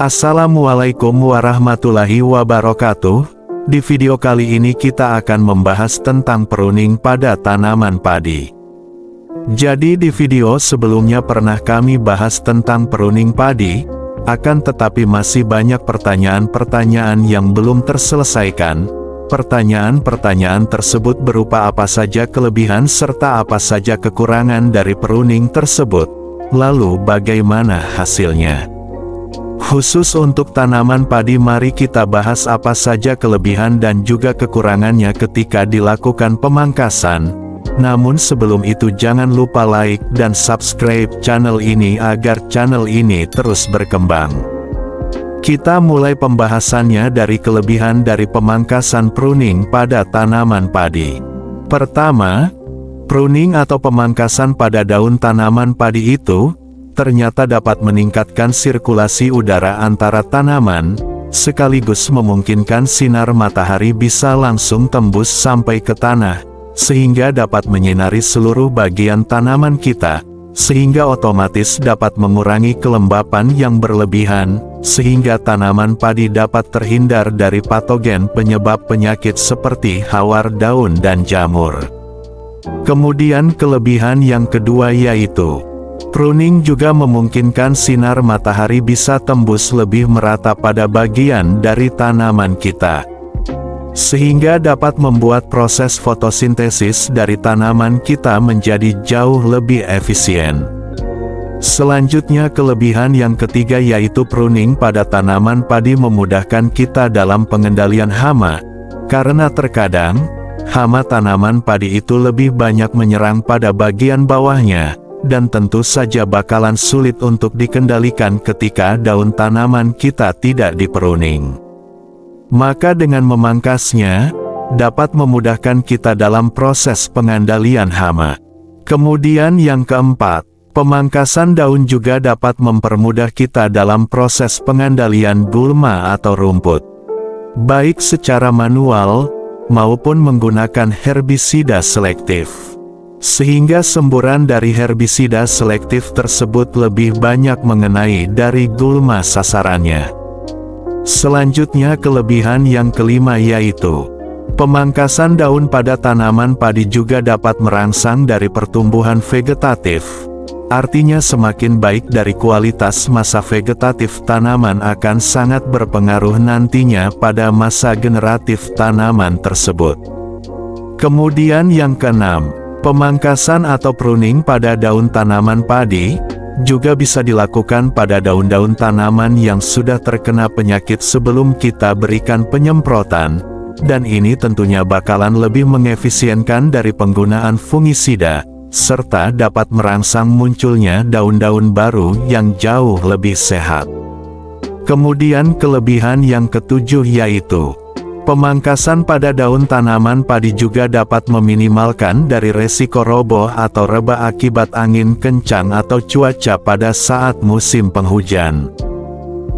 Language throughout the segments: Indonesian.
Assalamualaikum warahmatullahi wabarakatuh. Di video kali ini kita akan membahas tentang pruning pada tanaman padi. Jadi di video sebelumnya pernah kami bahas tentang pruning padi, akan tetapi masih banyak pertanyaan-pertanyaan yang belum terselesaikan. Pertanyaan-pertanyaan tersebut berupa apa saja kelebihan serta apa saja kekurangan dari pruning tersebut. Lalu bagaimana hasilnya? Khusus untuk tanaman padi, mari kita bahas apa saja kelebihan dan juga kekurangannya ketika dilakukan pemangkasan. Namun sebelum itu jangan lupa like dan subscribe channel ini agar channel ini terus berkembang. Kita mulai pembahasannya dari kelebihan dari pemangkasan pruning pada tanaman padi. Pertama, pruning atau pemangkasan pada daun tanaman padi itu ternyata dapat meningkatkan sirkulasi udara antara tanaman, sekaligus memungkinkan sinar matahari bisa langsung tembus sampai ke tanah, sehingga dapat menyinari seluruh bagian tanaman kita, sehingga otomatis dapat mengurangi kelembapan yang berlebihan, sehingga tanaman padi dapat terhindar dari patogen penyebab penyakit seperti hawar daun dan jamur. Kemudian kelebihan yang kedua yaitu pruning juga memungkinkan sinar matahari bisa tembus lebih merata pada bagian dari tanaman kita, sehingga dapat membuat proses fotosintesis dari tanaman kita menjadi jauh lebih efisien. Selanjutnya kelebihan yang ketiga yaitu pruning pada tanaman padi memudahkan kita dalam pengendalian hama, karena terkadang hama tanaman padi itu lebih banyak menyerang pada bagian bawahnya, dan tentu saja bakalan sulit untuk dikendalikan ketika daun tanaman kita tidak dipruning. Maka dengan memangkasnya, dapat memudahkan kita dalam proses pengendalian hama. Kemudian yang keempat, pemangkasan daun juga dapat mempermudah kita dalam proses pengendalian gulma atau rumput, baik secara manual, maupun menggunakan herbisida selektif. Sehingga semburan dari herbisida selektif tersebut lebih banyak mengenai dari gulma sasarannya. Selanjutnya kelebihan yang kelima yaitu pemangkasan daun pada tanaman padi juga dapat merangsang dari pertumbuhan vegetatif. Artinya semakin baik dari kualitas masa vegetatif tanaman akan sangat berpengaruh nantinya pada masa generatif tanaman tersebut. Kemudian yang keenam, pemangkasan atau pruning pada daun tanaman padi juga bisa dilakukan pada daun-daun tanaman yang sudah terkena penyakit sebelum kita berikan penyemprotan, dan ini tentunya bakalan lebih mengefisienkan dari penggunaan fungisida, serta dapat merangsang munculnya daun-daun baru yang jauh lebih sehat. Kemudian kelebihan yang ketujuh yaitu pemangkasan pada daun tanaman padi juga dapat meminimalkan dari resiko roboh atau rebah akibat angin kencang atau cuaca pada saat musim penghujan.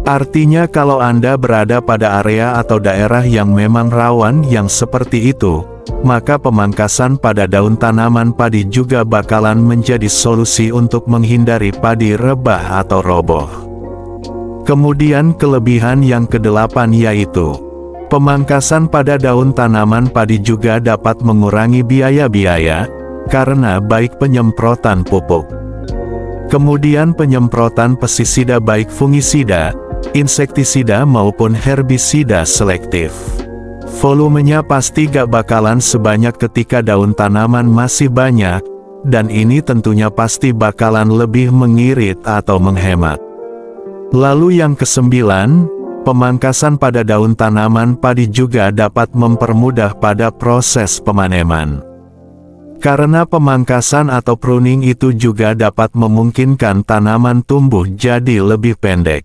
Artinya kalau Anda berada pada area atau daerah yang memang rawan yang seperti itu, maka pemangkasan pada daun tanaman padi juga bakalan menjadi solusi untuk menghindari padi rebah atau roboh. Kemudian kelebihan yang kedelapan yaitu pemangkasan pada daun tanaman padi juga dapat mengurangi biaya-biaya, karena baik penyemprotan pupuk, kemudian penyemprotan pestisida baik fungisida, insektisida maupun herbisida selektif. Volumenya pasti gak bakalan sebanyak ketika daun tanaman masih banyak, dan ini tentunya pasti bakalan lebih mengirit atau menghemat. Lalu yang kesembilan, pemangkasan pada daun tanaman padi juga dapat mempermudah pada proses pemaneman. Karena pemangkasan atau pruning itu juga dapat memungkinkan tanaman tumbuh jadi lebih pendek.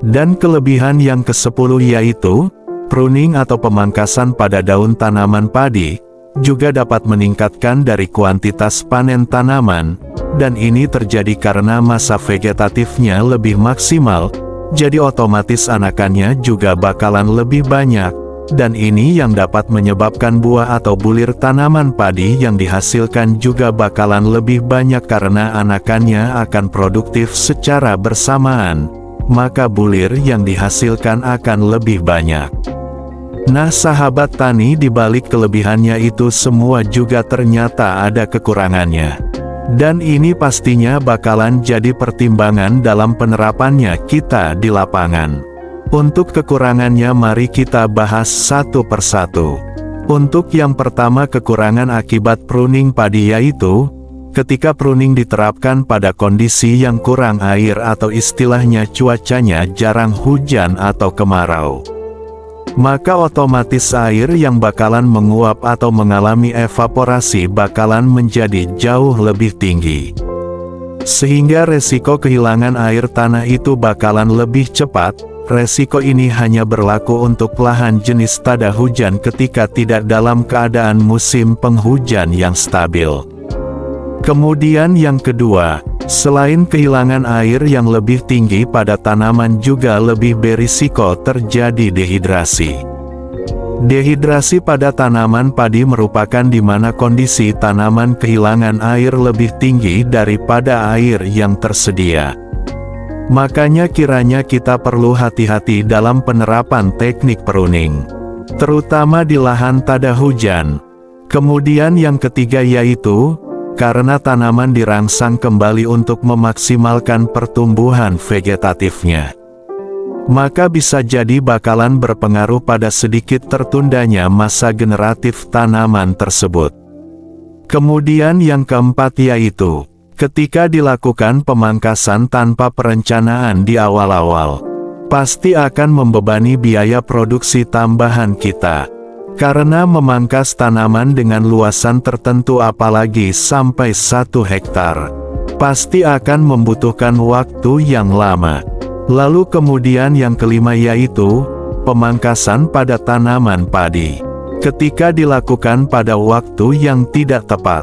Dan kelebihan yang ke-10 yaitu, pruning atau pemangkasan pada daun tanaman padi, juga dapat meningkatkan dari kuantitas panen tanaman, dan ini terjadi karena masa vegetatifnya lebih maksimal, jadi otomatis anakannya juga bakalan lebih banyak, dan ini yang dapat menyebabkan buah atau bulir tanaman padi yang dihasilkan juga bakalan lebih banyak karena anakannya akan produktif secara bersamaan, maka bulir yang dihasilkan akan lebih banyak. Nah sahabat tani, di balik kelebihannya itu semua juga ternyata ada kekurangannya. Dan ini pastinya bakalan jadi pertimbangan dalam penerapannya kita di lapangan. Untuk kekurangannya mari kita bahas satu persatu. Untuk yang pertama, kekurangan akibat pruning padi yaitu, ketika pruning diterapkan pada kondisi yang kurang air atau istilahnya cuacanya jarang hujan atau kemarau, maka otomatis air yang bakalan menguap atau mengalami evaporasi bakalan menjadi jauh lebih tinggi. Sehingga resiko kehilangan air tanah itu bakalan lebih cepat. Resiko ini hanya berlaku untuk lahan jenis tada hujan ketika tidak dalam keadaan musim penghujan yang stabil. Kemudian yang kedua, selain kehilangan air yang lebih tinggi pada tanaman juga lebih berisiko terjadi dehidrasi. Dehidrasi pada tanaman padi merupakan di mana kondisi tanaman kehilangan air lebih tinggi daripada air yang tersedia. Makanya kiranya kita perlu hati-hati dalam penerapan teknik pruning, terutama di lahan tada hujan. Kemudian yang ketiga yaitu, karena tanaman dirangsang kembali untuk memaksimalkan pertumbuhan vegetatifnya, maka bisa jadi bakalan berpengaruh pada sedikit tertundanya masa generatif tanaman tersebut. Kemudian yang keempat yaitu, ketika dilakukan pemangkasan tanpa perencanaan di awal-awal, pasti akan membebani biaya produksi tambahan kita. Karena memangkas tanaman dengan luasan tertentu apalagi sampai 1 hektar, pasti akan membutuhkan waktu yang lama. Lalu kemudian yang kelima yaitu, pemangkasan pada tanaman padi. Ketika dilakukan pada waktu yang tidak tepat,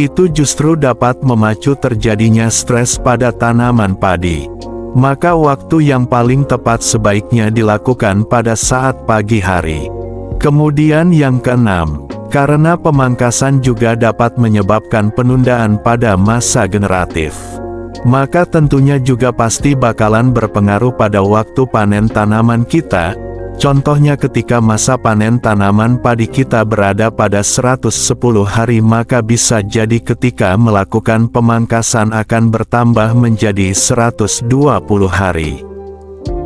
itu justru dapat memacu terjadinya stres pada tanaman padi. Maka waktu yang paling tepat sebaiknya dilakukan pada saat pagi hari. Kemudian yang keenam, karena pemangkasan juga dapat menyebabkan penundaan pada masa generatif, maka tentunya juga pasti bakalan berpengaruh pada waktu panen tanaman kita. Contohnya ketika masa panen tanaman padi kita berada pada 110 hari, maka bisa jadi ketika melakukan pemangkasan akan bertambah menjadi 120 hari.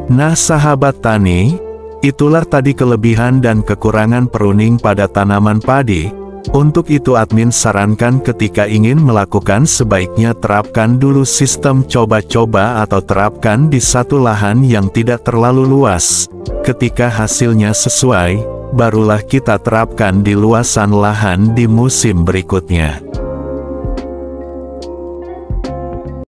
Nah sahabat tani, itulah tadi kelebihan dan kekurangan pruning pada tanaman padi. Untuk itu admin sarankan ketika ingin melakukan sebaiknya terapkan dulu sistem coba-coba atau terapkan di satu lahan yang tidak terlalu luas. Ketika hasilnya sesuai, barulah kita terapkan di luasan lahan di musim berikutnya.